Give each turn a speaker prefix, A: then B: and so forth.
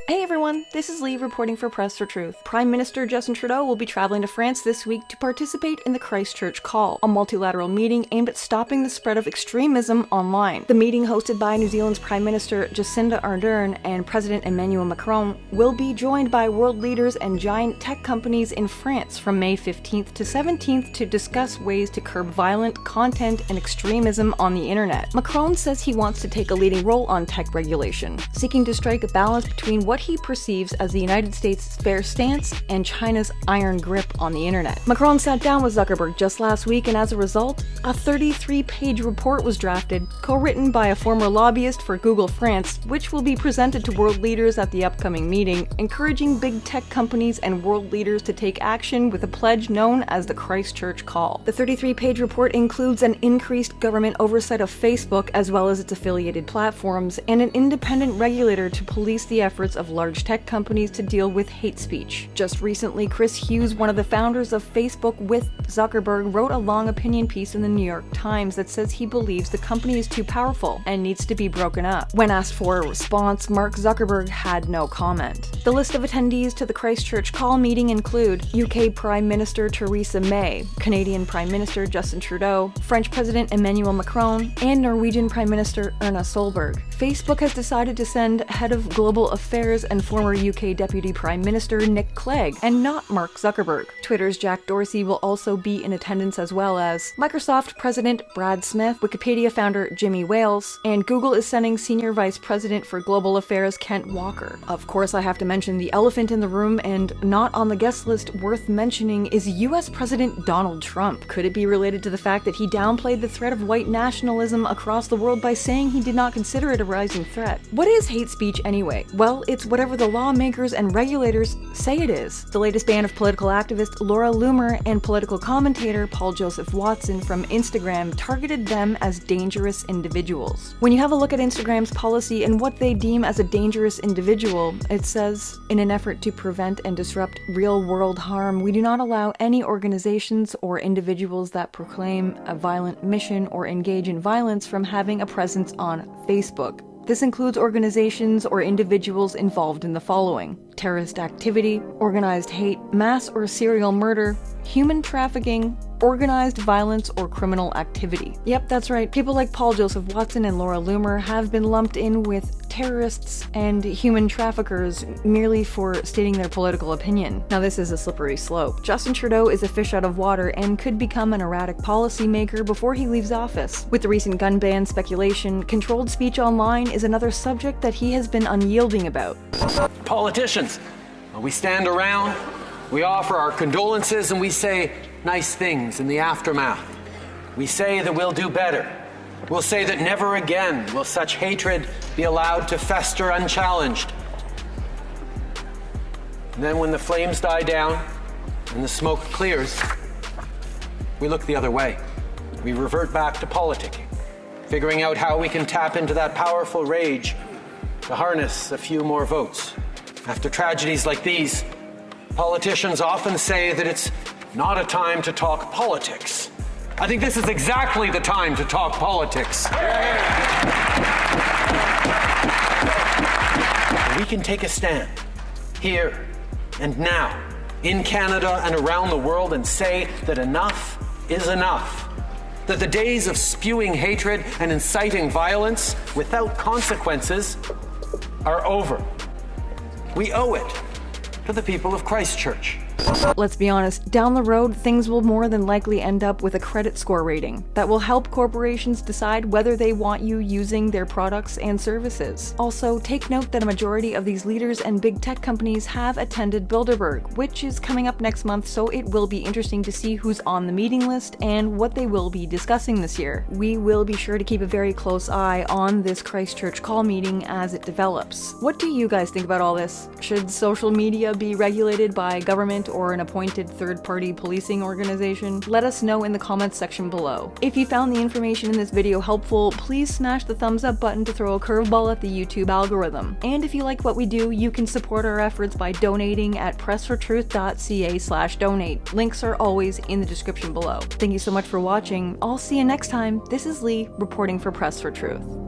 A: Hey everyone, this is Lee reporting for Press for Truth. Prime Minister Justin Trudeau will be traveling to France this week to participate in the Christchurch Call, a multilateral meeting aimed at stopping the spread of extremism online. The meeting, hosted by New Zealand's Prime Minister Jacinda Ardern and President Emmanuel Macron, will be joined by world leaders and giant tech companies in France from May 15th to 17th to discuss ways to curb violent content and extremism on the internet. Macron says he wants to take a leading role on tech regulation, seeking to strike a balance between what he perceives as the United States' fair stance and China's iron grip on the internet. Macron sat down with Zuckerberg just last week, and as a result, a 33-page report was drafted, co-written by a former lobbyist for Google France, which will be presented to world leaders at the upcoming meeting, encouraging big tech companies and world leaders to take action with a pledge known as the Christchurch Call. The 33-page report includes an increased government oversight of Facebook as well as its affiliated platforms, and an independent regulator to police the efforts of large tech companies to deal with hate speech. Just recently, Chris Hughes, one of the founders of Facebook with Zuckerberg, wrote a long opinion piece in the New York Times that says he believes the company is too powerful and needs to be broken up. When asked for a response, Mark Zuckerberg had no comment. The list of attendees to the Christchurch Call meeting include UK Prime Minister Theresa May, Canadian Prime Minister Justin Trudeau, French President Emmanuel Macron, and Norwegian Prime Minister Erna Solberg. Facebook has decided to send Head of Global Affairs and former UK Deputy Prime Minister Nick Clegg, and not Mark Zuckerberg. Twitter's Jack Dorsey will also be in attendance, as well as Microsoft President Brad Smith, Wikipedia founder Jimmy Wales, and Google is sending Senior Vice President for Global Affairs Kent Walker. Of course, I have to mention the elephant in the room, and not on the guest list worth mentioning is US President Donald Trump. Could it be related to the fact that he downplayed the threat of white nationalism across the world by saying he did not consider it a rising threat? What is hate speech anyway? Well, it's whatever the lawmakers and regulators say it is. The latest ban of political activist Laura Loomer and political commentator Paul Joseph Watson from Instagram targeted them as dangerous individuals. When you have a look at Instagram's policy and what they deem as a dangerous individual, it says, in an effort to prevent and disrupt real-world harm, we do not allow any organizations or individuals that proclaim a violent mission or engage in violence from having a presence on Facebook. This includes organizations or individuals involved in the following: terrorist activity, organized hate, mass or serial murder, human trafficking, organized violence, or criminal activity. Yep, that's right. People like Paul Joseph Watson and Laura Loomer have been lumped in with terrorists and human traffickers merely for stating their political opinion. Now, this is a slippery slope. Justin Trudeau is a fish out of water and could become an erratic policymaker before he leaves office. With the recent gun ban speculation, controlled speech online is another subject that he has been unyielding about.
B: Politicians, we stand around, we offer our condolences, and we say nice things in the aftermath. We say that we'll do better. We'll say that never again will such hatred be allowed to fester unchallenged. And then when the flames die down and the smoke clears, we look the other way. We revert back to politicking, figuring out how we can tap into that powerful rage to harness a few more votes. After tragedies like these, politicians often say that it's not a time to talk politics. I think this is exactly the time to talk politics. We can take a stand here and now in Canada and around the world and say that enough is enough. That the days of spewing hatred and inciting violence without consequences are over. We owe it to the people of Christchurch.
A: Let's be honest, down the road, things will more than likely end up with a credit score rating that will help corporations decide whether they want you using their products and services. Also, take note that a majority of these leaders and big tech companies have attended Bilderberg, which is coming up next month, so it will be interesting to see who's on the meeting list and what they will be discussing this year. We will be sure to keep a very close eye on this Christchurch Call meeting as it develops. What do you guys think about all this? Should social media be regulated by government or an appointed third-party policing organization? Let us know in the comments section below. If you found the information in this video helpful, please smash the thumbs up button to throw a curveball at the YouTube algorithm. And if you like what we do, you can support our efforts by donating at pressfortruth.ca/donate. Links are always in the description below. Thank you so much for watching. I'll see you next time. This is Lee, reporting for Press for Truth.